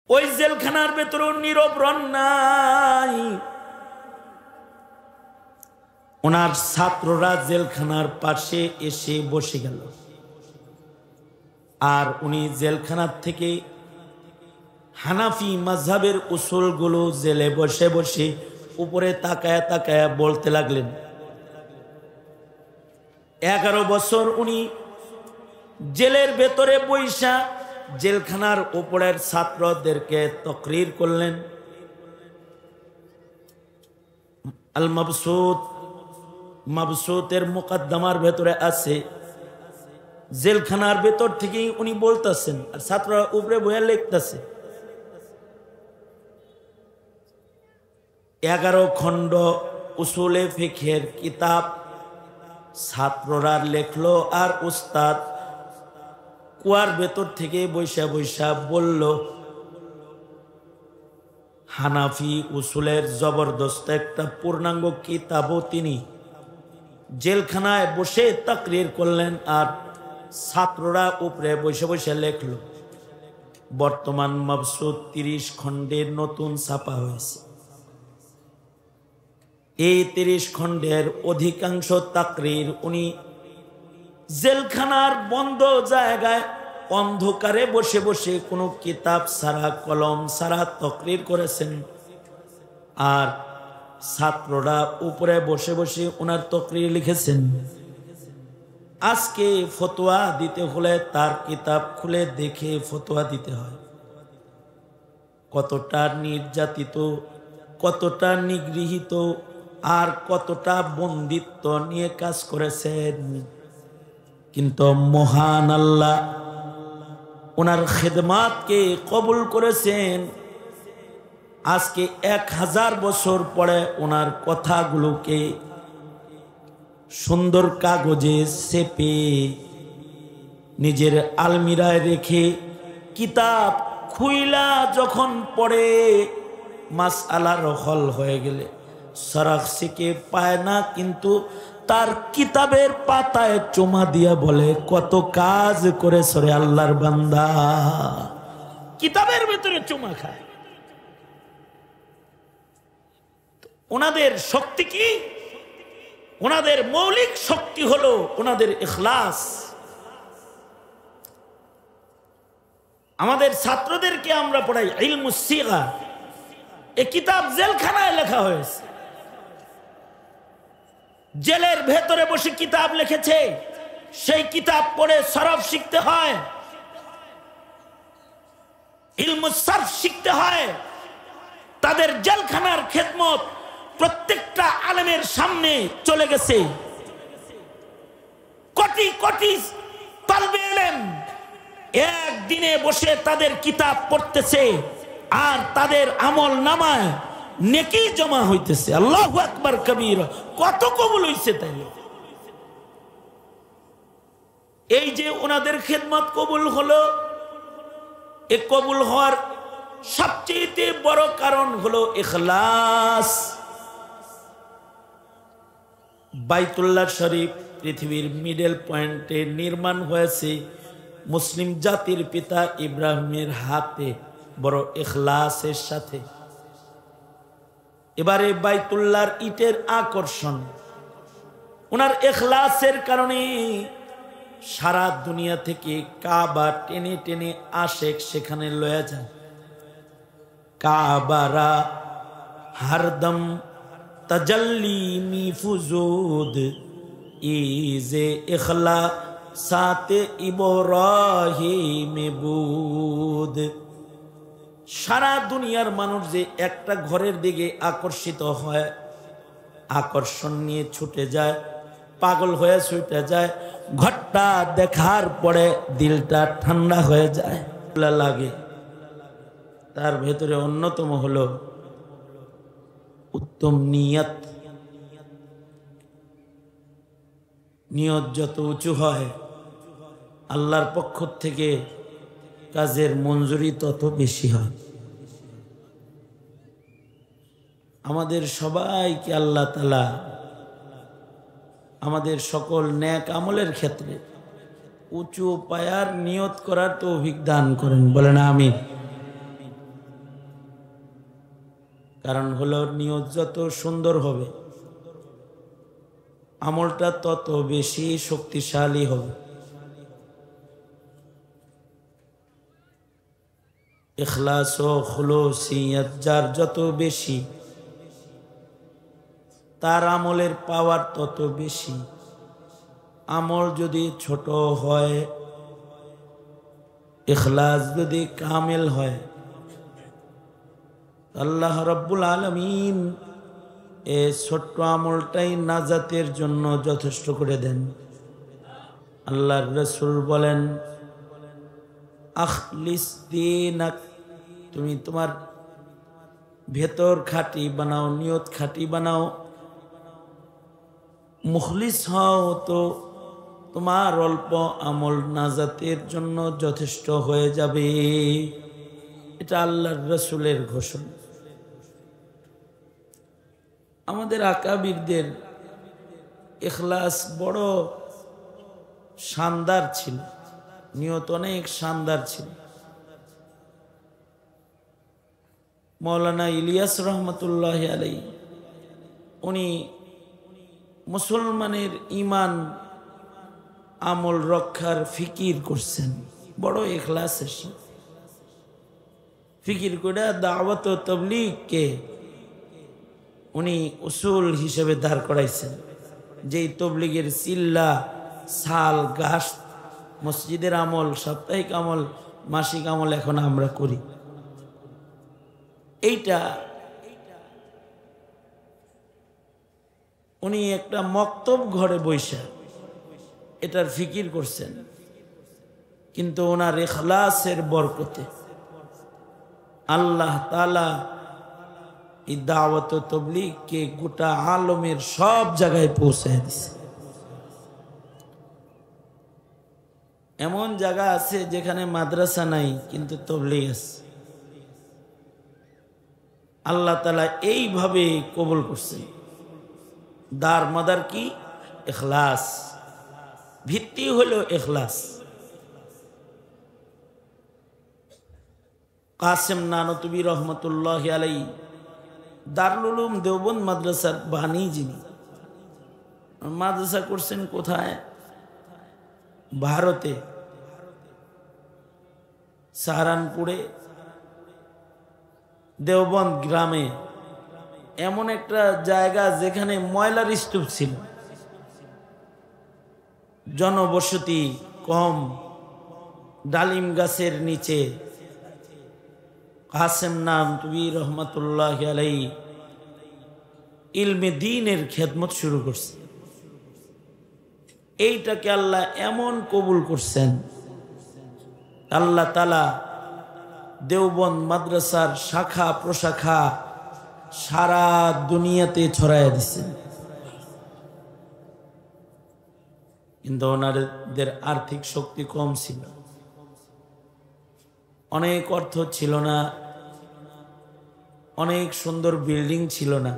ওই জেলখানার ভেতরে নীরব রন নাই। ওনার ছাত্ররা জেলখানার পাশে এসে বসে গেল, আর উনি জেলখানার থেকে হানাফি মাযহাবের উসুলগুলো জেলে বসে বসে উপরে তাকায়া তাকায়া বলতে লাগলেন। 11 বছর উনি জেলের ভেতরে বৈশা জেলখানার উপরের ছাত্রদেরকে তকরির করলেন। আল মাবসুতের মুকদ্দমার ভেতরে আছে, জেলখানার ভেতর থেকেই উনি বলতেছেন আর ছাত্ররা উপরে বইয়া লিখতেছে। 11 খণ্ড উসুলে ফিকহের কিতাব ছাত্ররা লেখলো, আর উস্তাদ কুয়ার ভেতর থেকে বৈশা বৈশা বলল। হানাফি উসুলের জবরদস্ত একটা পূর্ণাঙ্গ কিতাবও তিনি জেলখানায় বসে তাকরির করলেন, আর ছাত্ররা উপরে বসে বসে লেখল। বর্তমান মাবসুত 30 খণ্ডের নতুন ছাপা হয়েছে। এই 30 খণ্ডের অধিকাংশ তাকরির উনি জেলখানার বন্ধ জায়গায় অন্ধকারে বসে বসে কোনো কিতাব ছাড়া কলম ছাড়া তাকরির করেছেন, আর ছাত্ররা উপরে বসে বসে ওনার তাকরির লিখেছেন। আজকে ফতোয়া দিতে হলে তার কিতাব খুলে দেখে ফতোয়া দিতে হয়। কতটা নির্যাতিত, কতটা নিগৃহীত, আর কতটা বন্দিত্ব নিয়ে কাজ করেছেন, কিন্তু মহান আল্লাহ ওনার খেদমাতকে কবুল করেছেন। আজকে 1000 বছর পরে ওনার কথাগুলোকে সুন্দর কাগজে চেপে নিজের আলমিরায় রেখে কিতাব খুইলা যখন পড়ে মাসআলার হল হয়ে গেলে সরাসিকে পায় না, কিন্তু তার কিতাবের পাতায় চুমা দিয়া বলে কত কাজ করে সরে আল্লাহর বান্দা। কিতাবের ভেতরে চুমা খায়। ওনাদের শক্তি কি? ওনাদের মৌলিক শক্তি হলো ওনাদের ইখলাস। আমাদের ছাত্রদেরকে আমরা পড়াই ইলমুস সিগা, এই কিতাব জেলখানায় লেখা হয়েছে। জেলের ভেতরে বসে কিতাব লিখেছে, সেই কিতাব পড়ে সরফ শিখতে হয়, ইলমুস সরফ শিখতে হয়। তাদের জেলখানার খেদমত প্রত্যেকটা আলেমের সামনে চলে গেছে। কোটি কোটি তালবে ইলম একদিনে বসে তাদের কিতাব পড়তেছে, আর তাদের আমল নামায় নেকি জমা হইতেছে। আল্লাহু আকবার কবীর। কত কবুল হইছে তাইলে। এই যে ওনাদের খেদমত কবুল হলো, এই কবুল হওয়ার সবচেয়ে বড় কারণ হলো ইখলাস। বাইতুল্লাহ শরীফ পৃথিবীর মিডল পয়েন্টে নির্মাণ হয়েছে মুসলিম জাতির পিতা ইব্রাহিমের হাতে, বড় ইখলাসের সাথে। এবারে বাইতুল্লাহর ইটের আকর্ষণ ওনার ইখলাসের কারণে সারা দুনিয়া থেকে কাবা টেনে টেনে আশেক সেখানে লয়ে যায়। কাবারা হরদম তাজাল্লি মি ফুজুদ ইজে ইখলা সাতে ইব্রাহিম বুদ। সারা দুনিয়ার মানুষ যে একটা ঘরের দিকে আকর্ষিত হয়, আকর্ষণ নিয়ে ছুটে যায়, পাগল হয়ে ছুটে যায়, ঘরটা দেখার পরে দিলটা ঠান্ডা হয়ে যায়, লাগে। তার ভেতরে অন্যতম হলো উত্তম নিয়ত। নিয়ত যত উঁচু হয় আল্লাহর পক্ষ থেকে কাজের মঞ্জুরি তত বেশি হয়। আমাদের সবাইকে আল্লাহ তাআলা আমাদের সকল নেক আমলের ক্ষেত্রে উঁচু পায়ার নিয়ত করার তৌফিক দান করেন, বলেন আমিন। কারণ হলো নিয়ত যত সুন্দর হবে আমলটা তত বেশি শক্তিশালী হবে। ইখলাস ও খুলুসিয়ত যার যত বেশি তার আমলের পাওয়ার তত বেশি। আমল যদি ছোট হয়, ইখলাস যদি কামেল হয়, আল্লাহ রাব্বুল আলামিন এই ছোট্ট আমলটাই নাজাতের জন্য যথেষ্ট করে দেন। আল্লাহর রাসূল বলেন, আখলিস দীনাক, তুমি তোমার ভেতর খাঁটি বানাও, নিয়ত খাঁটি বানাও, মুখলিস হও, তো তোমার অল্প আমল নাজাতের জন্য যথেষ্ট হয়ে যাবে। এটা আল্লাহর রাসূলের ঘোষণা। আমাদের আকাবিরদের ইখলাস বড় শানদার ছিল, নিয়ত অনেক শানদার ছিল। মৌলানা ইলিয়াস রহমতুল্লাহ আলাইহি উনি মুসলমানের ঈমান আমল রক্ষার ফিকির করছেন, বড় ইখলাসের সাথে ফিকির করে দাওয়াত ও তাবলীগকে উনি উসুল হিসেবে দাঁড় করাইছেন। যেই তবলীগের চিল্লা, সাল, গাছ, মসজিদের আমল, সাপ্তাহিক আমল, মাসিক আমল এখন আমরা করি, এইটা উনি একটা মক্তব ঘরে বৈশা এটার ফিকির করছেন। কিন্তু ওনার ইখলাসের বরকতে আল্লাহ তাআলা এই দাওয়াত ও তাবলীগকে গোটা আলমের সব জায়গায় পৌঁছায় দিছে। এমন জায়গা আছে যেখানে মাদ্রাসা নাই কিন্তু তাবলীগ আছে। আল্লাহ তাআলা এইভাবে কবুল করছেন। দার মাদার কি? ইখলাস, ভিত্তি হলো ইখলাস। কাসেম নানতুবি রহমতুল্লাহ আলাইহি দারুল উলুম দেওবন্দ মাদ্রাসার বাণী যিনি। মাদ্রাসা করছেন কোথায়? ভারতে, সাহারানপুরে দেওবন্দ গ্রামে, এমন একটা জায়গা যেখানে ময়লার স্তূপ ছিল, জনবসতি কম, ডালিম গাছের নিচে কাসেম নানতুবি রহমতুল্লাহ আলাইহি ইলমে দ্বীনের খেদমত শুরু করছে। এইটাকে আল্লাহ এমন কবুল করছেন, আল্লাহ তাআলা দেওবন্দ মাদ্রাসার শাখা প্রশাখা সারা দুনিয়াতে ছড়াইয়া দিচ্ছেন। কিন্তু ওনাদের আর্থিক শক্তি কম ছিল, অনেক অর্থ ছিল না, অনেক সুন্দর বিল্ডিং ছিল না।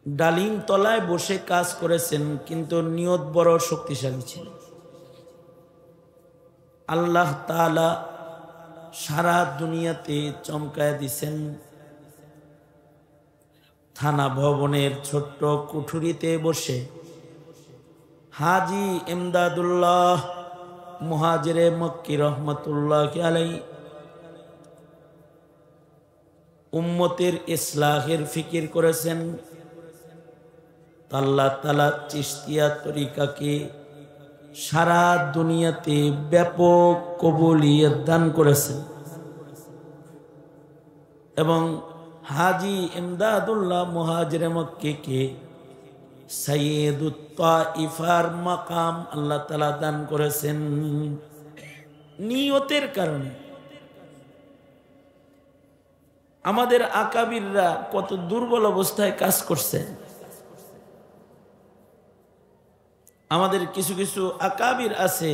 ডালিম তলায় বসে কাজ করেছেন, কিন্তু নিয়ত বড় শক্তিশালী ছিল। আল্লাহ তাআলা সারা দুনিয়াতে চমকায় দিছেন। থানা ভবনের ছোট্ট কুঠুরিতে বসে হাজি ইমদাদুল্লাহ মুহাজিরে মক্কি রহমতুল্লাহ আলাইহি উম্মতের ইসলাহের ফিকির করেছেন। আল্লাহ তাআলা চিশতিয়া তরিকাকে সারা দুনিয়াতে ব্যাপক কবুলিয়ত দান করেছেন এবং হাজি ইমদাদুল্লাহ মুহাজিরে মক্কিকে সাইয়্যিদুত তাইফার মাকাম আল্লাহ তাআলা দান করেছেন নিয়তের কারণে। আমাদের আকাবিররা কত দুর্বল অবস্থায় কাজ করছে। আমাদের কিছু কিছু আকাবির আছে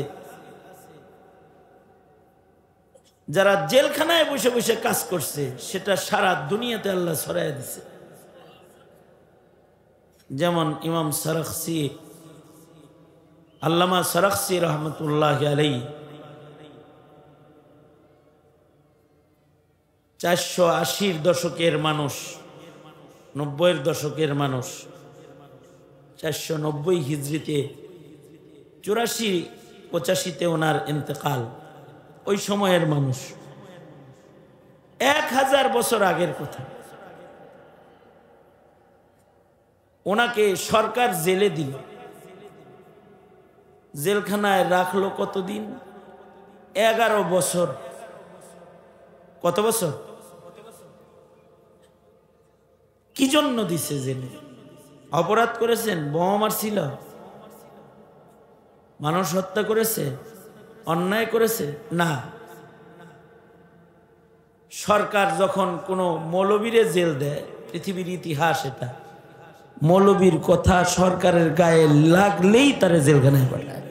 যারা জেলখানায় বসে বসে কাজ করছে, সেটা সারা দুনিয়াতে আল্লাহ ছড়াইয়া দিছে। যেমন ইমাম সরখসি, আল্লামা সরখসি রহমতুল্লাহ আলাইহি 480 দশকের মানুষ, 90-এর দশকের মানুষ, 490 হিজরিতে, 84-85-তে ওনার ইন্তেকাল। ওই সময়ের মানুষ, 1000 বছর আগের কথা। ওনাকে সরকার জেলে দিল, জেলখানায় রাখলো কতদিন? 11 বছর। কত বছর? কি জন্য দিছে জেলে? অপরাধ করেছেন? বোমা মারছিল? মানুষ হত্যা করেছে? অন্যায় করেছে? না। সরকার যখন কোনো মৌলবীরে জেল দেয়, পৃথিবীর ইতিহাস এটা, মৌলবীর কথা সরকারের গায়ে লাগলেই তারে জেলখানায় পাঠায়।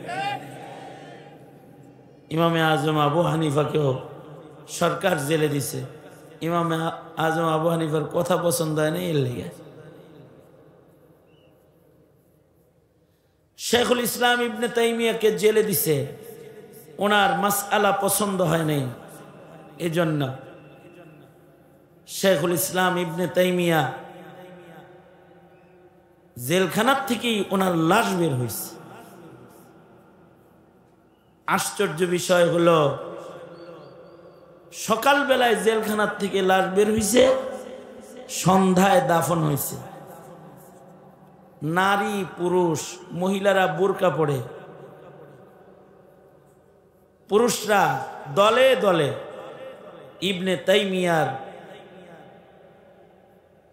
ইমামে আজম আবু হানিফাকেও সরকার জেলে দিছে। ইমামে আজম আবু হানিফার কথা পছন্দ হয় না, এর লেগে। শেখুল ইসলাম ইবনে তাইমিয়াকে জেলে দিছে, ওনার মাসআলা পছন্দ হয় নাই, এজন্য শেখুল ইসলাম ইবনে তাইমিয়া জেলখানার থেকেই ওনার লাশ বের হয়েছে। আশ্চর্য বিষয় হলো, সকালবেলায় জেলখানার থেকে লাশ বের হয়েছে, সন্ধ্যায় দাফন হয়েছে। নারী পুরুষ, মহিলারা বোরকা পরে, পুরুষরা দলে দলে ইবনে তাইমিয়ার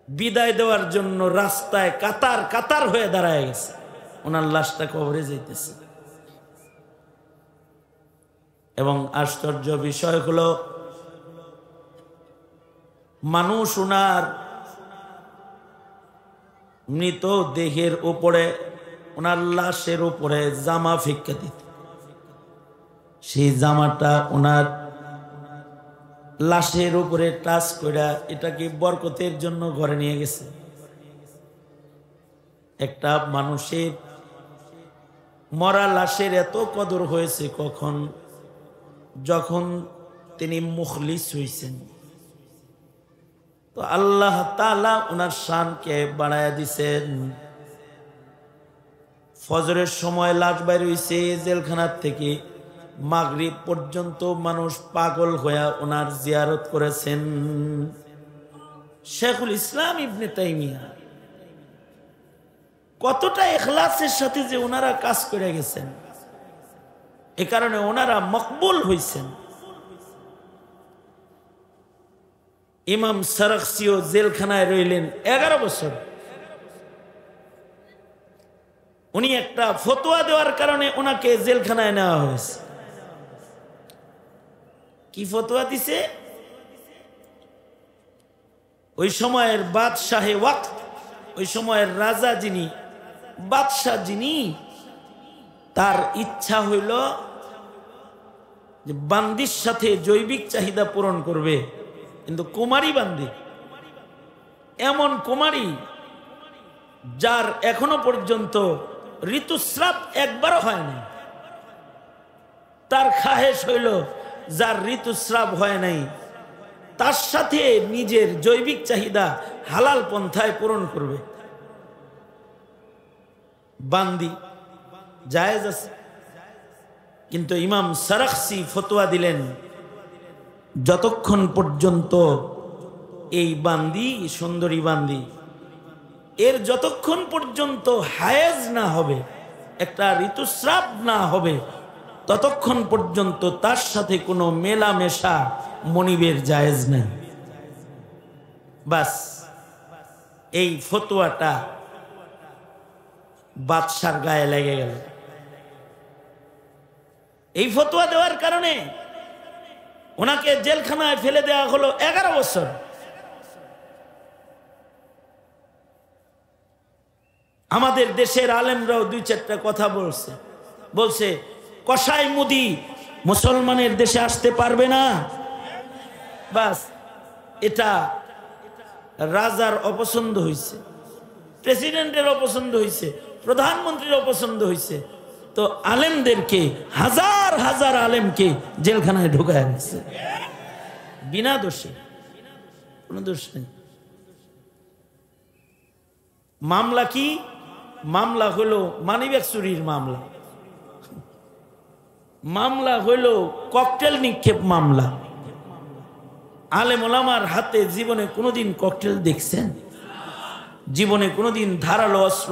বিদায় দেওয়ার জন্য রাস্তায় কাতার কাতার হয়ে দাঁড়ায় গেছে। ওনার লাশটা কবরে যাইতেছে। এবং আশ্চর্য বিষয় হলো, মানুষ ওনার মৃত দেহের উপরে, ওনার লাশের উপরে জামা ফিক্কা দিত। সেই জামাটা ওনার লাশের উপরে টাচ করে এটাকে বরকতের জন্য ঘরে নিয়ে গেছে। একটা মানুষের মরা লাশের এত কদর হয়েছে কখন? যখন তিনি মুখলিস হইছেন, তো আল্লাহ তাআলা ওনার শানকে বাড়ায়া দিছেন। ফজরের সময় লাশ বাইর হইছে জেলখানার থেকে, মাগরিব পর্যন্ত মানুষ পাগল হয়ে ওনার জিয়ারত করেছেন। শেখুল ইসলাম ইবনে তাইমিয়া কতটা ইখলাসের সাথে যে ওনারা কাজ করে গেছেন, এ কারণে ওনারা মকবুল হইছেন। ইমাম সারাখসিও জেলখানায় রইলেন 11 বছর। উনি একটা ফতোয়া দেওয়ার কারণে ওনাকে জেলখানায় নেওয়া হয়েছে। কি ফতোয়া দিছে? ওই সময়ের বাদশাহে ওয়াক্ত, ওই সময়ের রাজা যিনি, বাদশাহ যিনি, তার ইচ্ছা হইল যে বান্দির সাথে জৈবিক চাহিদা পূরণ করবে, কিন্তু কুমারী বান্দি, এমন কুমারী যার এখনো পর্যন্ত ঋতুস্রাব একবারও হয় নাই। তার খাহেশ হইল যার ঋতুস্রাব হয় নাই তার সাথে নিজের জৈবিক চাহিদা হালাল পন্থায় পূরণ করবে। বান্দি জায়েজ আছে, কিন্তু ইমাম সারাখসি ফতোয়া দিলেন, যতক্ষণ পর্যন্ত এই বান্দি, সুন্দরী বান্দি, এর যতক্ষণ পর্যন্ত হায়েজ না হবে, একটা ঋতুস্রাব না হবে, ততক্ষণ পর্যন্ত তার সাথে কোনো মেলামেশা মনিবের জায়েজ নেই। বাস, এই ফতোয়াটা বাদশার গায়ে লেগে গেল। এই ফতোয়া দেওয়ার কারণে ওনাকে জেলখানায় ফেলে দেওয়া হলো 11 বছর। আমাদের দেশের আলেমরাও 2-4টা কথা বলছে কসাই মুদি মুসলমানের দেশে আসতে পারবে না। বাস, এটা রাজার অপছন্দ হয়েছে, প্রেসিডেন্টের অপছন্দ হয়েছে, প্রধানমন্ত্রীর অপছন্দ হয়েছে, তো আলেমদেরকে, হাজার হাজার আলেমকে জেলখানায় ঢুকায় গেছে বিনা দোষে। কোনো দোষ নেই। মামলা কি? মামলা হলো মানিব্যাগ চুরির মামলা, মামলা হলো ককটেল নিক্ষেপ মামলা। আলেম ওলামার হাতে জীবনে কোনোদিন ককটেল দেখছেন? জীবনে কোনোদিন ধারালো অস্ত্র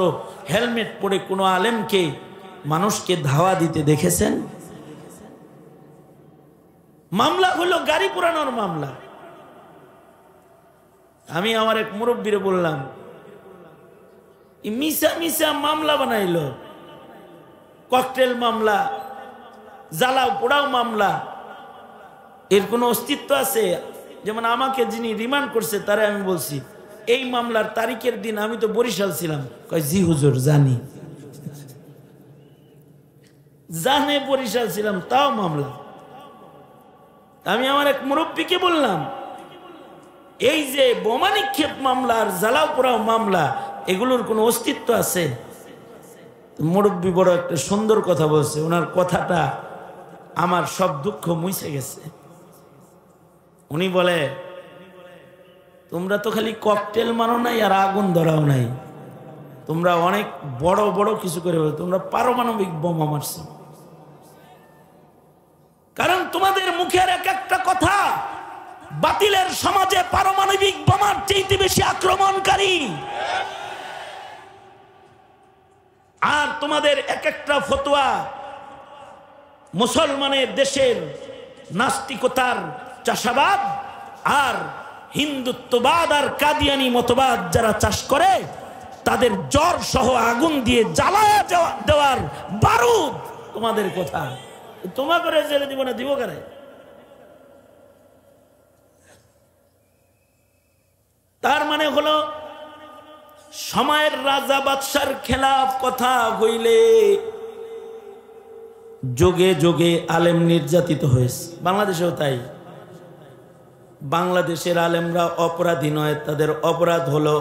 হেলমেট পরে কোনো আলেমকে মানুষকে ধাওয়া দিতে দেখেছেন? মামলা হলো গাড়ি পোড়ানোর মামলা। আমি আমার এক মুরব্বীরে বললাম, মিশা মিশা মামলা বানাইল, ককটেল মামলা, জ্বালাও পোড়াও মামলা, এর কোনো অস্তিত্ব আছে? যেমন আমাকে যিনি রিমান্ড করছে তারে আমি বলছি, এই মামলার তারিখের দিন আমি তো বরিশাল ছিলাম। কয় জি হুজুর জানি, জানে বরিশাল ছিলাম, তাও মামলা। আমি আমার এক মুরব্বীকে বললাম, এই যে বোমা নিক্ষেপ মামলা আর জ্বালাও পোড়াও মামলা, এগুলোর কোনো অস্তিত্ব আছে? মুরব্বী বড় একটা সুন্দর কথা বলছে, ওনার কথাটা আমার সব দুঃখ মুছে গেছে। উনি বলে, তোমরা তো খালি ককটেল মারো নাই আর আগুন ধরাও নাই, তোমরা অনেক বড় বড় কিছু করে, তোমরা পারমাণবিক বোমা মারছো। কারণ তোমাদের মুখের এক একটা কথা বাতিলের সমাজে পারমাণবিক বোমার চেয়ে বেশি আক্রমণকারী। আর তোমাদের এক একটা ফতোয়া মুসলমানের দেশের নাস্তিকতার চাষাবাদ আর হিন্দুত্ববাদ আর কাদিয়ানি মতবাদ যারা চাষ করে, তাদের জ্বর সহ আগুন দিয়ে জ্বালায়া দেওয়ার বারুদ তোমাদের কথা। তোমা করে জেলে দিব না, দিব করে? তার মানে হলো সময়ের রাজা বাদশার খেলাফ কথা হইলে যোগে যোগে আলেম নির্যাতিত হয়েছে। বাংলাদেশেও তাই। বাংলাদেশের আলেমরা অপরাধী নয়, তাদের অপরাধ হলো,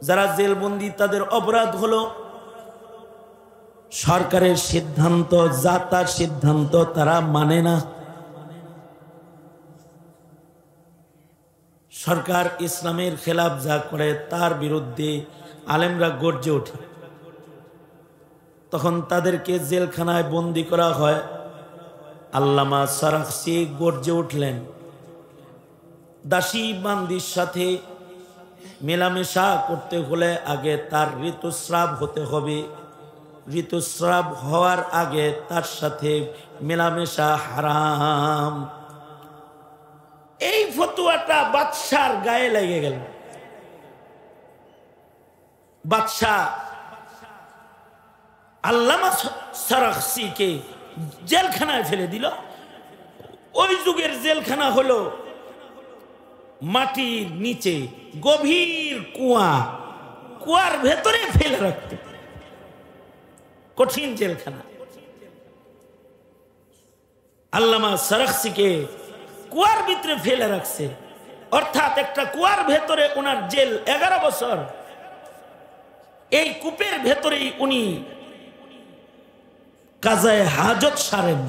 যারা জেলবন্দি তাদের অপরাধ হলো সরকারের সিদ্ধান্ত, যা তার সিদ্ধান্ত তারা মানে না। সরকার ইসলামের খেলাফ যা করে তার বিরুদ্ধে আলেমরা গর্জে ওঠে, তখন তাদেরকে জেলখানায় বন্দি করা হয়। আল্লামা সারাখসি গর্জে উঠলেন, দাসী বান্দির সাথে মেলামেশা করতে হলে আগে তার ঋতুস্রাব হতে হবে, ঋতুস্রাব হওয়ার আগে তার সাথে মেলামেশা হারাম। এই ফতোয়াটা বাদশার গায়ে লেগে গেল। বাদশাহ আল্লামা সারাখসিকে জেলখানায় ফেলে দিল। ওই যুগের জেলখানা হলো মাটির নিচে গভীর কুয়া, কুয়ার ভেতরে ফেলে রাখত, কঠিন জেলখানা। আল্লামা সারাখসিকে কুয়ার ভিতরে ফেলে রাখছে, অর্থাৎ একটা কুয়ার ভেতরে ওনার জেল 11 বছর। এই কূপের ভেতরেই উনি কাজায়ে হাজত সারেন,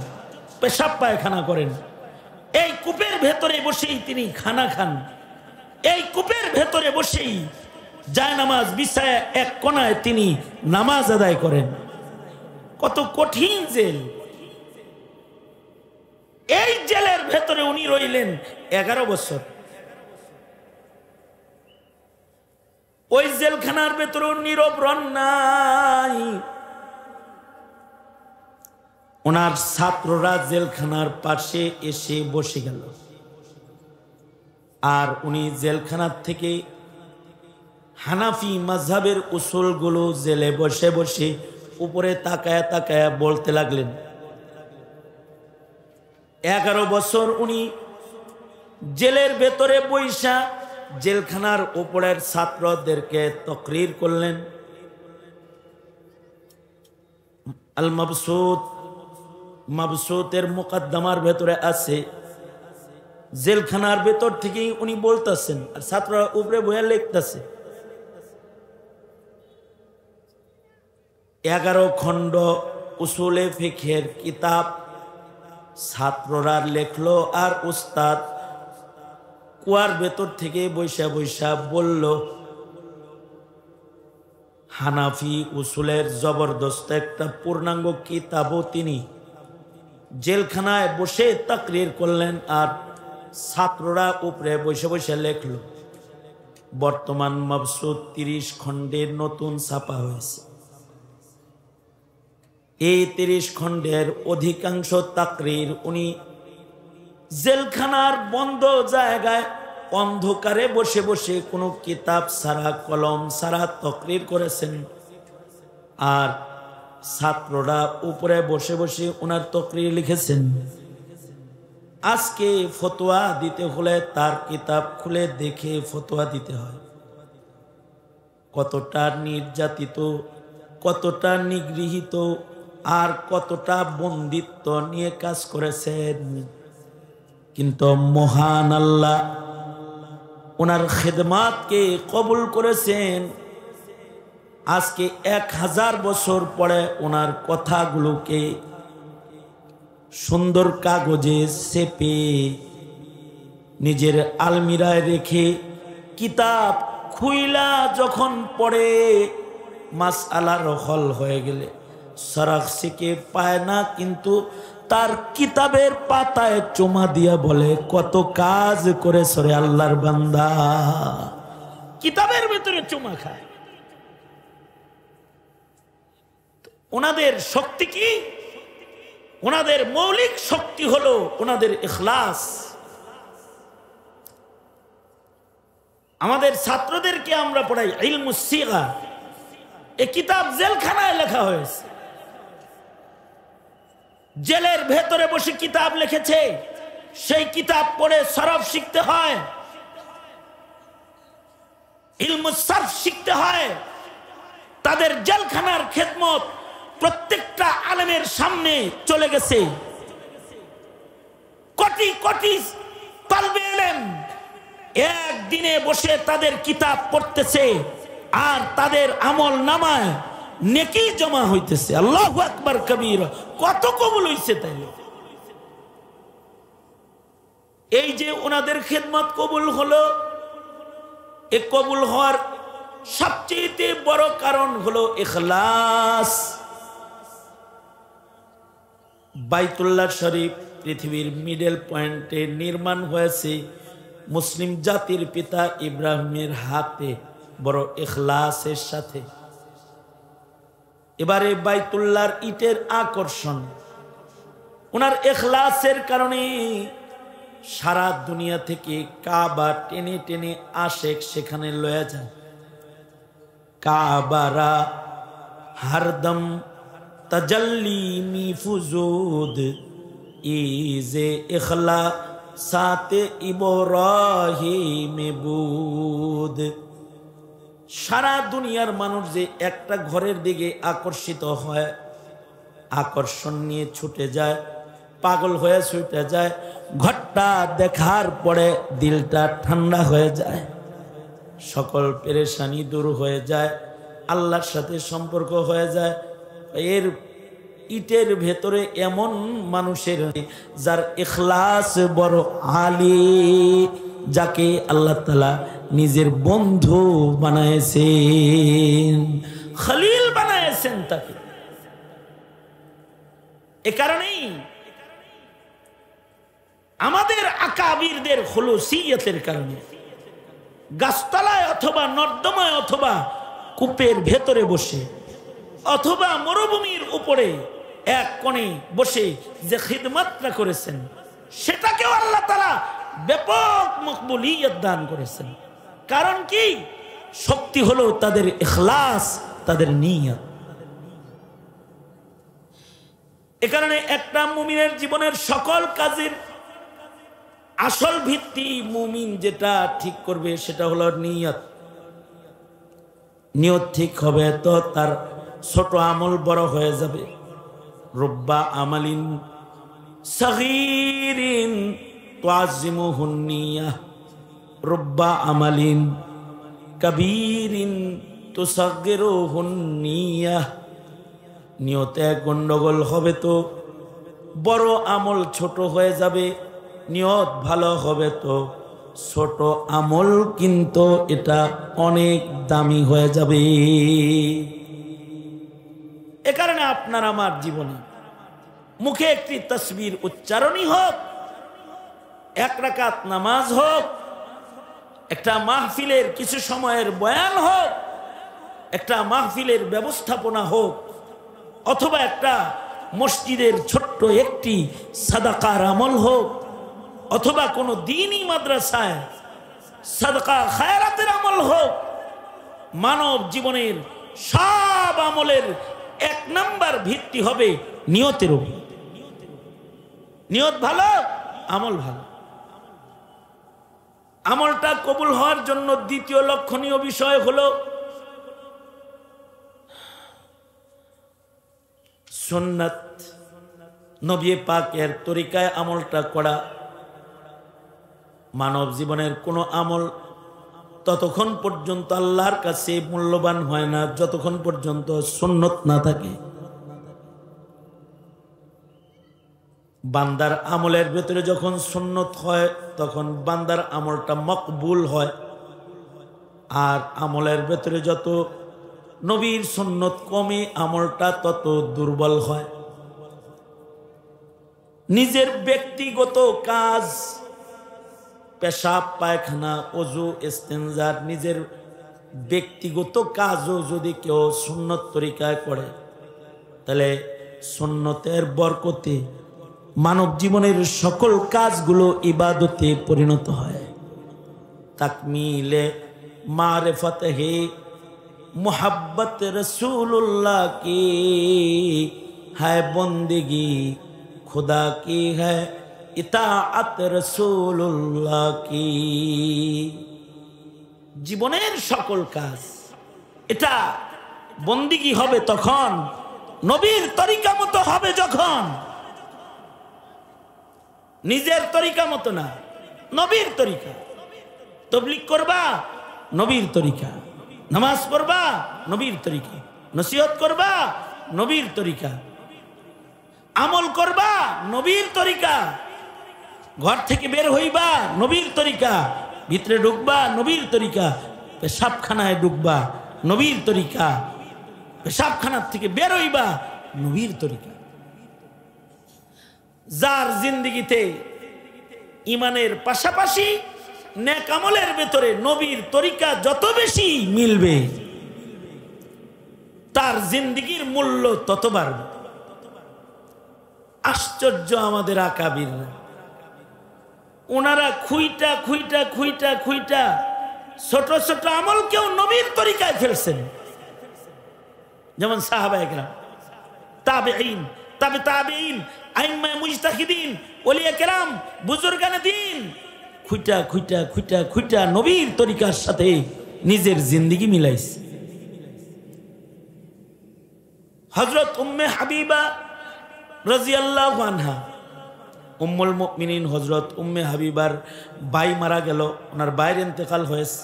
পেশাব পায়খানা করেন। এই কূপের ভেতরে বসেই তিনি খানা খান। এই কূপের ভেতরে বসেই জায়নামাজ বিছায় এক কোণায় তিনি নামাজ আদায় করেন। কত কঠিন জেল! এই জেলের ভেতরে উনি রইলেন 11 বছর। ওই জেলখানার ভেতরে নীরব রন নাই। ওনার ছাত্ররা জেলখানার পাশে এসে বসে গেল, আর উনি জেলখানার থেকে হানাফি মাযহাবের উসুলগুলো জেলে বসে বসে উপরে তাকায়া তাকায়া বলতে লাগলেন। 11 বছর উনি জেলের ভেতরে বৈশা জেলখানার উপরের ছাত্রদেরকে তকরির করলেন। আল মাবসুতের মুকদ্দমার ভেতরে আছে, জেলখানার ভেতর থেকেই উনি বলতেছেন, আর ছাত্ররা উপরে বইয়া লিখতেছে। 11 খণ্ড উসুলে ফিকহের কিতাব ছাত্ররা লেখলো, আর উস্তাদ কুয়ার ভেতর থেকে বৈশা বৈশা বলল, হানাফি উসুলের জবরদস্ত একটা পূর্ণাঙ্গ কিতাবও তিনি জেলখানায় বসে তাকরির করলেন, আর ছাত্ররা উপরে বসে বসে লেখল। বর্তমান মবসুদ 30 খণ্ডের নতুন ছাপা হয়েছে। এই 30 খণ্ডের অধিকাংশ তাকরির উনি জেলখানার বন্ধ জায়গায় অন্ধকারে বসে বসে কোনো কিতাব ছাড়া, কলম ছাড়া তাকরির করেছেন, আর ছাত্ররা উপরে বসে বসে ওনার তাকরির লিখেছেন। আজকে ফতোয়া দিতে হলে তার কিতাব খুলে দেখে ফতোয়া দিতে হয়। কতটা নির্যাতিত, কতটা নিগৃহীত, আর কতটা বন্দিত্ব নিয়ে কাজ করেছেন। কিন্তু মহান আল্লাহ ওনার খেদমাতকে কবুল করেছেন। আজকে 1000 বছর পরে ওনার কথাগুলোকে সুন্দর কাগজে চেপে নিজের আলমিরায় রেখে কিতাব খুইলা যখন পড়ে, মাসআলার হল হয়ে গেলে সরাকসিকে পায় না, কিন্তু তার কিতাবের পাতায় চুমা দিয়া বলে, কত কাজ করে সরে আল্লাহর বান্দা। কিতাবের ভেতরে চুমা খায়। ওনাদের শক্তি কি? ওনাদের মৌলিক শক্তি হলো ওনাদের ইখলাস। আমাদের ছাত্রদেরকে আমরা পড়াই ইলমুস সিগা। এই কিতাব জেলখানায় লেখা হয়েছে। জেলের ভেতরে বসে কিতাব লিখেছে, সেই কিতাব পড়ে সরফ শিখতে হয়, ইলমুস সরফ শিখতে হয়। তাদের জেলখানার খেদমত প্রত্যেকটা আলেমের সামনে চলে গেছে। কোটি কোটি তালবে ইলম একদিনে বসে তাদের কিতাব পড়তেছে, আর তাদের আমল নামায় নেকি জমা হইতেছে। আল্লাহু আকবার কবীর। কত কবুল হইছে তাই। এই যে ওনাদের খেদমত কবুল হলো, এই কবুল হওয়ার সবচেয়ে বড় কারণ হলো ইখলাস। বাইতুল্লাহ শরীফ পৃথিবীর মিডল পয়েন্টে নির্মাণ হয়েছে মুসলিম জাতির পিতা ইব্রাহিমের হাতে, বড় ইখলাসের সাথে। এবারে বাইতুল্লাহর ইটের আকর্ষণ ওনার ইখলাসের কারণে সারা দুনিয়া থেকে কাবা টেনে টেনে আশেক সেখানে লয়ে যায়। কাবারা হরদম তাজাল্লি মি ফুজুদ ইজে ইখলা সাতে ইব্রাহিম বুদ। সারা দুনিয়ার মানুষ যে একটা ঘরের দিকে আকর্ষিত হয়, আকর্ষণ নিয়ে ছুটে যায়, পাগল হয়ে ছুটে যায়। ঘরটা দেখার পরে দিলটা ঠান্ডা হয়ে যায়, সকল পেরেশানি দূর হয়ে যায়, আল্লাহর সাথে সম্পর্ক হয়ে যায়। এর ইটের ভেতরে এমন মানুষের যার ইখলাস বড় আলী, যাকে আল্লাহ তাআলা নিজের বন্ধু বানায়েছেন, খলিল বানায়েছেন তাকে। এ কারণেই আমাদের আকাবিরদের খুলুসিয়তের কারণে গাছতলায় অথবা নর্দমায় অথবা কূপের ভেতরে বসে অথবা মরুভূমির উপরে এক কোণে বসে যে খিদমতটা করেছেন, সেটাকেও আল্লাহ তাআলা ব্যাপক মকবুলিয়ত দান করেছেন। কারণ কি? শক্তি হলো তাদের ইখলাস, তাদের নিয়ত। এ কারণে একটা মুমিনের জীবনের সকল কাজের আসল ভিত্তি, মুমিন যেটা ঠিক করবে সেটা হলো নিয়ত। নিয়ত ঠিক হবে তো তার ছোট আমল বড় হয়ে যাবে। রুব্বা আমালিন সগীরিন তুআযিমুহুন নিয়াহ, রুব্বা আমালিন কবীরিন তুসাগগিরুহুন নিয়াহ। নিয়তে গন্ডগোল হবে তো বড় আমল ছোট হয়ে যাবে, নিয়ত ভালো হবে তো ছোট আমল কিন্তু এটা অনেক দামি হয়ে যাবে। এ কারণে আপনার আমার জীবনে মুখে একটি তাসবির উচ্চারণই হোক, এক রাকাত নামাজ হোক, একটা মাহফিলের কিছু সময়ের বয়ান হোক, একটা মাহফিলের ব্যবস্থাপনা হোক, অথবা একটা মসজিদের ছোট্ট একটি সাদাকার আমল হোক, অথবা কোনো দ্বীনি মাদ্রাসায় সাদকা খায়রাতের আমল হোক, মানব জীবনের সব আমলের এক নাম্বার ভিত্তি হবে নিয়তের উপর। নিয়ত ভালো, আমল ভালো। আমলটা কবুল হওয়ার জন্য দ্বিতীয় লক্ষণীয় বিষয় হলো সুন্নাত, নবী পাকের তরিকায় আমলটা করা। মানব জীবনের কোনো আমল ততক্ষণ পর্যন্ত আল্লাহর কাছে মূল্যবান হয় না যতক্ষণ পর্যন্ত সুন্নত না থাকে। বান্দার আমলের ভেতরে যখন সুন্নত হয় তখন বান্দার আমলটা মকবুল হয়। আর আমলের ভেতরে যত নবীর সুন্নত কমে আমলটা তত দুর্বল হয়। নিজের ব্যক্তিগত কাজ, পেশাব পায়খানা, ওযু ইস্তেনজার, নিজের ব্যক্তিগত কাজও যদি কেউ সুন্নত তরিকায় করে তাহলে সুন্নতের বরকতে মানব জীবনের সকল কাজগুলো ইবাদতে পরিণত হয়। তাকমিলে মারিফত হে मोहब्बत रसूलुल्लाह की है बंदगी, खुदा की है इताअत रसूलुल्लाह की। জীবনের সকল কাজ এটা বন্দিগি হবে তখন, নবীর তরিকা মতো হবে যখন, নিজের তরিকা মতো না, নবীর তরিকা। তবলিগ করবা, নবীর তরিকা। নামাজ পড়বা, নবীর তরিকা। নসিহত করবা, নবীর তরিকা। আমল করবা, নবীর তরিকা। ঘর থেকে বের হইবা, নবীর তরিকা। ভিতরে ঢুকবা, নবীর তরিকা। পেশাবখানায় ঢুকবা, নবীর তরিকা। পেশাবখানার থেকে বের হইবা, নবীর তরিকা। যার জিন্দেগিতে ইমানের পাশাপাশি নেক আমলের ভেতরে নবীর তরিকা যত বেশি মিলবে তার জিন্দেগির মূল্য তত বাড়বে। আশ্চর্য আমাদের আকাবিররা, ওনারা খুইটা খুইটা খুইটা খুইটা ছোট ছোট আমলকেও নবীর তরিকায় ফেলছেন। যেমন সাহাবায়ে কেরাম, তাবেঈন, তাবে তাবেঈন, আইম্মায়ে মুজতাহিদিন, ওলিয়া কেরাম, বুজুর্গানে দ্বীন, খুইটা খুইটা খুইটা খুইটা নবীর তরিকার সাথে নিজের জিন্দেগি মিলাইছে। হযরত উম্মে হাবিবা রাদিয়াল্লাহু আনহা, উম্মুল মুমিনিন হযরত উম্মে হাবিবার ভাই মারা গেল, ওনার ভাইয়ের ইন্তেকাল হয়েছে।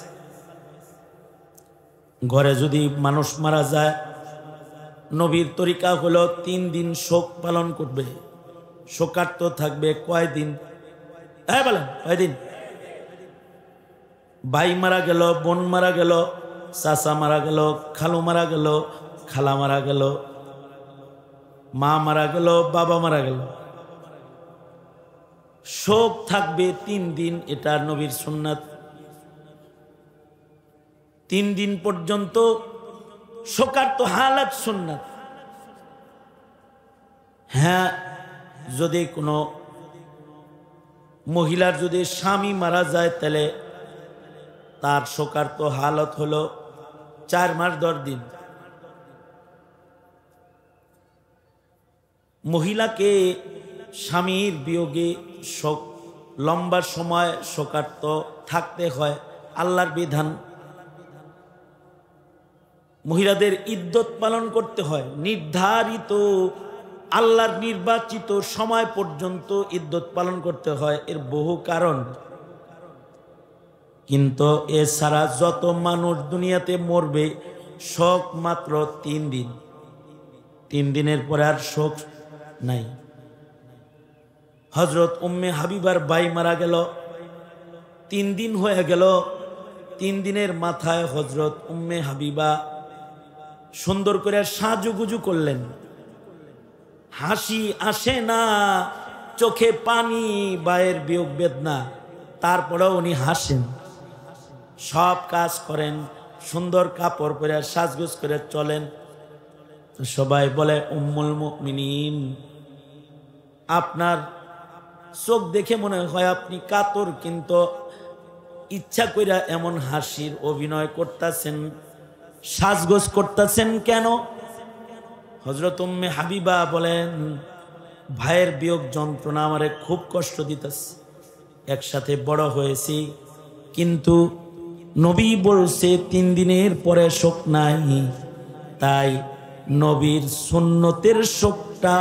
ঘরে যদি মানুষ মারা যায়, নবীর তরিকা হলো 3 দিন শোক পালন করবে। শোকার্ত থাকবে কয়দিন? হ্যাঁ বলেন, কয়দিন? ভাই মারা গেল, বোন মারা গেল, চাচা মারা গেল, খালু মারা গেল, খালা মারা গেল, মা মারা গেল, বাবা মারা গেল, শোক থাকবে 3 দিন। এটা নবীর সুন্নাত। 3 দিন পর্যন্ত শোকার্ত হালাত সুন্নাত। হ্যাঁ, যদি কোনো মহিলার যদি স্বামী মারা যায় তাহলে তার শোকার্ত হালত হলো 4 মাস 10 দিন। মহিলাকে স্বামীর বিয়োগে শোক লম্বা সময় শোকার্ত থাকতে হয়, আল্লাহর বিধান। মহিলাদের ইদ্যত পালন করতে হয়, নির্ধারিত আল্লাহর নির্বাচিত সময় পর্যন্ত ইদ্যত পালন করতে হয়। এর বহু কারণ, কিন্তু এছাড়া যত মানুষ দুনিয়াতে মরবে শোক মাত্র 3 দিন। 3 দিনের পরে আর শোক নাই। হযরত উম্মে হাবিবার ভাই মারা গেল, 3 দিন হয়ে গেল। 3 দিনের মাথায় হযরত উম্মে হাবিবা সুন্দর করে সাজুগুজু করলেন। হাসি আসে না, চোখে পানি, বায়ের বিয়োগ বেদনা, তারপরেও উনি হাসেন, সব কাজ করেন, সুন্দর কাপড় পরে সাজগোজ করে চলেন। সবাই বলে, উম্মুল মুমিনিন, আপনার চোখ দেখে মনে হয় আপনি কাতর, কিন্তু ইচ্ছা কইরা এমন হাসির অভিনয় করতেছেন, সাজগোজ করতেছেন কেন? হযরত উম্মে হাবিবা বলেন, ভাইয়ের বিয়োগ যন্ত্রণা আমারে খুব কষ্ট দিতেছে। একসাথে বড় হয়েছি, কিন্তু নবী বলছে 3 দিনের পরে শোক নাই, তাই নবীর সুন্নতের শোকটা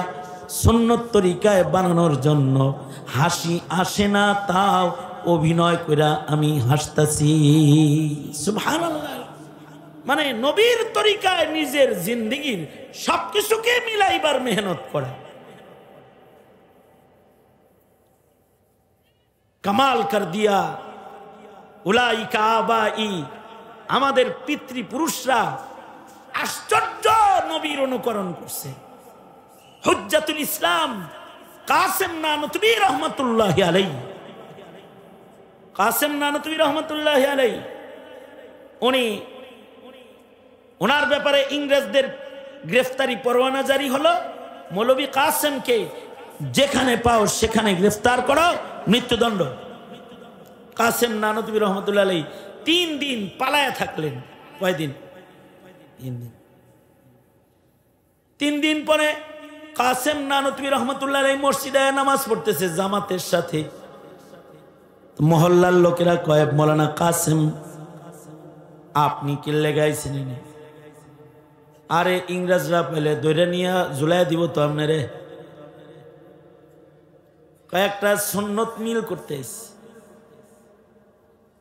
সুন্নত তরিকায় বানানোর জন্য হাসি আসে না, তাও অভিনয় কইরা আমি হাসতাছি। সুবহানাল্লাহ। মানে নবীর তরিকায় নিজের জিন্দেগির সবকিছুকে মিলাইবার মেহনত করা। কামাল কর দিয়া উলাইকা আবাই, আমাদের পিতৃপুরুষরা আশ্চর্য নবীর অনুকরণ করছে। হুজ্জাতুল ইসলাম কাসেম নানতুবি রহমাতুল্লাহি আলাইহি, কাসেম নানতুবি রহমাতুল্লাহি আলাইহি, উনি ওনার ব্যাপারে ইংরেজদের গ্রেফতারি পরোয়ানা জারি হলো। মৌলভী কাসেমকে যেখানে পাও সেখানে গ্রেফতার করো, মৃত্যুদণ্ড। কাসেম নানতুবি রহমাতুল্লাহ আলাইহি 3 দিন পালায়া থাকলেন। কয়দিন? 3 দিন। 3 দিন পরে কাসেম নানতুবি রহমাতুল্লাহ আলাইহি মসজিদে নামাজ পড়তেছে জামাতের সাথে। মহল্লার লোকেরা কয়, মৌলানা কাসেম আপনি কি লেগাইছেন? আরে ইংরেজরা পেলে দৈরে নিয়ে ঝুলাই দিব তো আপনারে। কয়েকটা সুন্নত মিল করতে এসেছি,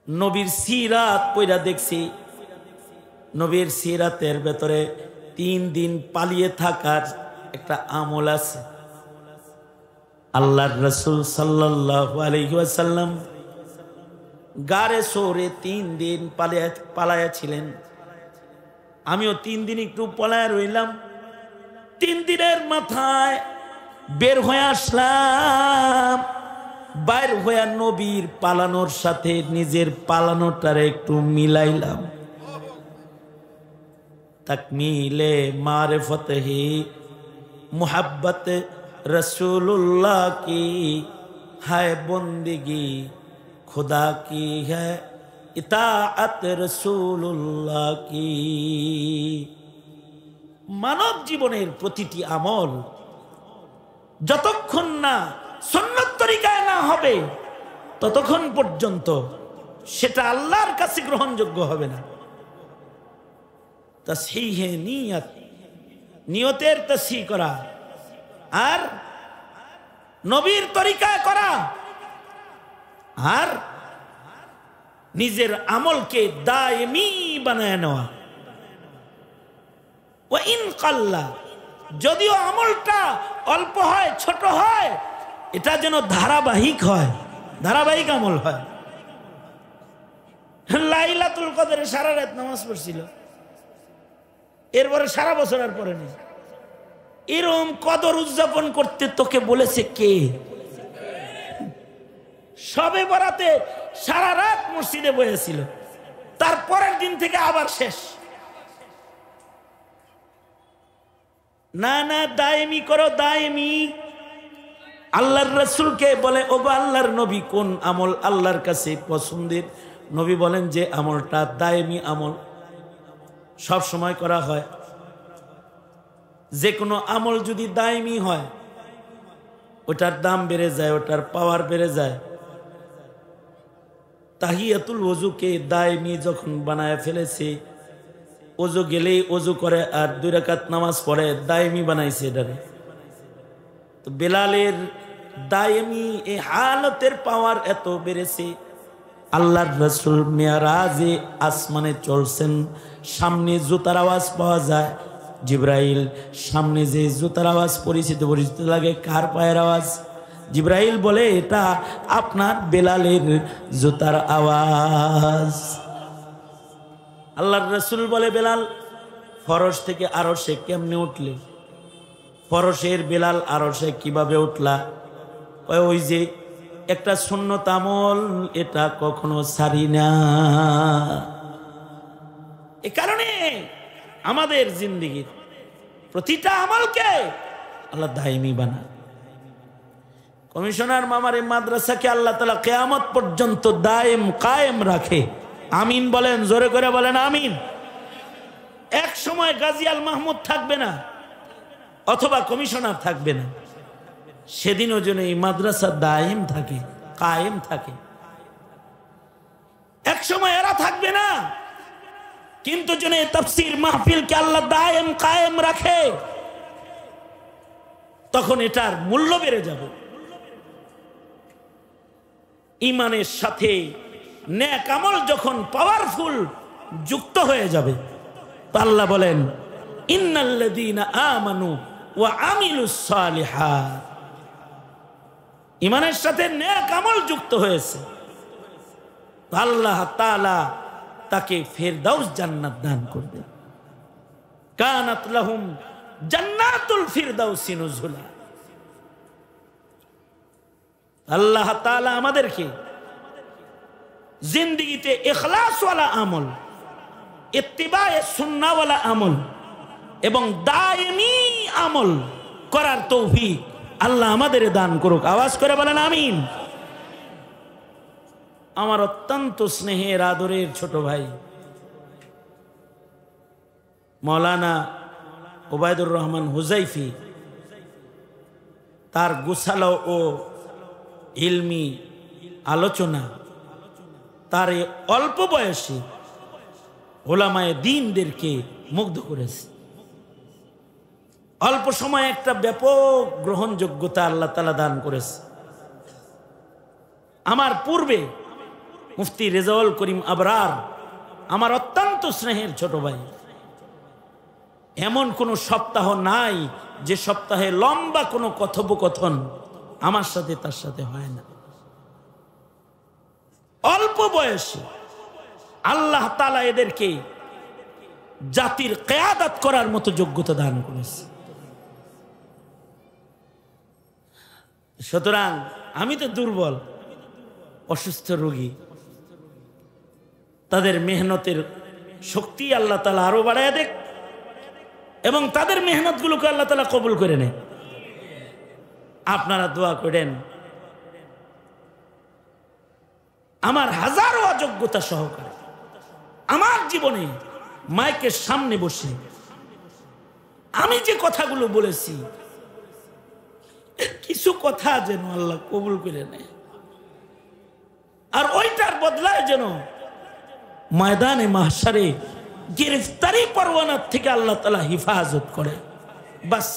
নবীর সিরাত পয়রা দেখছি। নবীর সিরাতের ভেতরে 3 দিন পালিয়ে থাকার একটা আমল আছে। আল্লাহর রাসূল সাল্লাল্লাহু আলাইহি ওয়াসাল্লাম গারে সোরে 3 দিন পালায়া ছিলেন। আমিও 3 দিন একটু পলায় রইলাম। 3 দিনের মাথায় বের হয়ে আসলাম। বাইর হয়ে নবীর পালানোর সাথে নিজের পালানোটারে একটু মিলাইলাম। তাকমিলে মারিফত হি মুহাব্বত रसूलुल्लाह की है बंदगी, खुदा की है इताअत रसूलुल्लाह की। মানব জীবনের প্রতিটি আমল যতক্ষণ না সুন্নত তরিকায় না হবে ততক্ষণ পর্যন্ত সেটা আল্লাহর কাছে গ্রহণযোগ্য হবে না। তাসহিহে নিয়ত, নিয়তের তাসহিহ করা আর নবীর তরিকায় করা আর নিজের আমলকে দায়মি বানায় নেওয়া। ওয়া ইন কাল্লা, যদিও আমলটা অল্প হয়, ছোট হয়, এটা যেন ধারাবাহিক হয়, ধারাবাহিক আমল হয়। লাইলাতুল কদরে সারা রাত নামাজ পড়ছিল, এরপরে সারা বছর আর পরে নেই। এরকম কদর উদযাপন করতে তোকে বলেছে কে? সবে বরাতে সারা রাত মসজিদে বসেছিল, তারপরের দিন থেকে আবার শেষ। না না, দায়েমি করো, দায়েমি। আল্লাহর রাসূলকে বলে, ওগো আল্লাহর নবী, কোন আমল আল্লাহর কাছে পছন্দের? নবী বলেন যে আমলটা দায়েমি আমল, সব সময় করা হয়। যে কোনো আমল যদি দায়েমি হয় ওটার দাম বেড়ে যায়, ওটার পাওয়ার বেড়ে যায়। তাহিয়াতুল ওযুকে দায়েমি যখন বানায় ফেলেছে, ওযু গেলেই ওযু করে আর 2 রাকাত নামাজ পড়ে, দায়েমি বানাইছে এটারে। তো বেলালের দায়েমি এই হালতের পাওয়ার এত বেড়েছে। আল্লাহর রাসূল মিরাজে আসমানে চলছেন, সামনে জুতার আওয়াজ পাওয়া যায়। জিবরাইল সামনে যে জুতার আওয়াজ পরিচিত পরিচিত লাগে, কার পায়ের আওয়াজ? জিবরাইল বলে এটা আপনার বেলালের জুতার আওয়াজ। আল্লাহর রাসূল বলে বেলাল ফরশ থেকে আরশে কেমনে উঠলে? ফরশের বেলাল আরশে কিভাবে উঠলা? ওই যে একটা সুন্নত আমল, এটা কখনো ছাড়ি না। এ কারণে আমাদের জিন্দেগির প্রতিটা আমলকে আল্লাহ দায়মি বানায়। কমিশনার মামার মাদ্রাসাকে আল্লাহ তাআলা কিয়ামত পর্যন্ত দায়েম কায়েম রাখে। আমিন বলেন, জোরে করে বলেন আমিন। এক সময় গাজী আল মাহমুদ থাকবে না, অথবা কমিশনার থাকবে না, সেদিনও যেন এই মাদ্রাসা দায়েম থাকে, কায়েম থাকে। এক সময় এরা থাকবে না, কিন্তু যেন এই তাফসীর মাহফিলকে আল্লাহ দায়েম কায়েম রাখে, তখন এটার মূল্য বেড়ে যাবে। ঈমানের সাথে নেক আমল যখন পাওয়ারফুল যুক্ত হয়ে যাবে, তো আল্লাহ বলেন ইন্নাল্লাযীনা আমানু ওয়া আমিলুস সালিহাত, ঈমানের সাথে নেক আমল যুক্ত হয়েছে, আল্লাহ তাআলা তাকে ফিরদাউস জান্নাত দান করবে। কানাত লাহুম জান্নাতুল ফিরদাউসি নুজুলা। আল্লাহ তাআলা আমাদেরকে জিন্দেগিতে ইখলাস ওয়ালা আমল, ইত্তিবায়ে সুন্নাহ ওয়ালা আমল এবং দায়েমি আমল করার তৌফিক আল্লাহ আমাদের দান করুক। আওয়াজ করে বলেন আমিন। আমার অত্যন্ত স্নেহের আদরের ছোট ভাই মাওলানা ওবায়দুর রহমান হুজাইফি, তার গোছালো ও ইলমি আলোচনা তার অল্প বয়সে ওলামায়ে দ্বীনদেরকে মুগ্ধ করেছে। অল্প সময়ে একটা ব্যাপক গ্রহণযোগ্যতা আল্লাহ তাআলা দান করেছে। আমার পূর্বে মুফতি রেজাউল করিম আবরার, আমার অত্যন্ত স্নেহের ছোট ভাই, এমন কোন সপ্তাহ নাই যে সপ্তাহে লম্বা কোনো কথোপকথন আমার সাথে তার সাথে হয় না। অল্প বয়সে আল্লাহ তাআলা এদেরকে জাতির কিয়াদত করার মতো যোগ্যতা দান করেছে। সুতরাং আমি তো দুর্বল, অসুস্থ রোগী, তাদের মেহনতের শক্তি আল্লাহ তাআলা আরো বাড়ায় দেখ, এবং তাদের মেহনতগুলোকে আল্লাহ তাআলা কবুল করে নেয়। আপনারা দোয়া করেন আমার হাজারো অযোগ্যতা সহকারে আমার জীবনে মাইকের সামনে বসে আমি যে কথাগুলো বলেছি, কিছু কথা যেন আল্লাহ কবুল করে নেয়, আর ওইটার বদলায় যেন ময়দানে মাহশারে গ্রেফতারি পরওয়ানা থেকে আল্লাহ তাআলা হিফাজত করে। বাস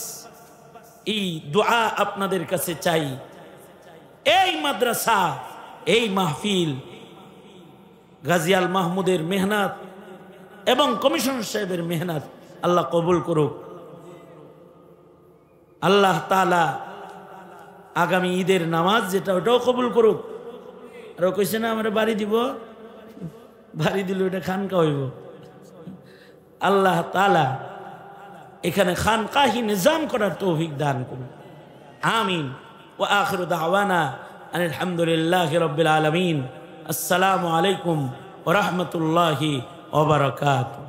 এই দোয়া আপনাদের কাছে চাই। এই মাদ্রাসা, এই মাহফিল, গাজী আল মাহমুদের মেহনত এবং কমিশনার সাহেবের মেহনত আল্লাহ কবুল করুক। আল্লাহ তাআলা আগামী ঈদের নামাজ যেটা, ওটাও কবুল করুক। আর ও কইছে না আমরা বাড়ি দিব, বাড়ি দিল ওটা খানকা হইব। আল্লাহ তাআলা এখানে খানকাহি নিজাম করার তৌফিক দান করুন। আমিন। ওয়া আখিরু দাওয়ানা আনিল হামদুলিল্লাহি রাব্বিল আলামিন। আসসালামু আলাইকুম ওয়া রাহমাতুল্লাহি ওয়া বারাকাতুহু।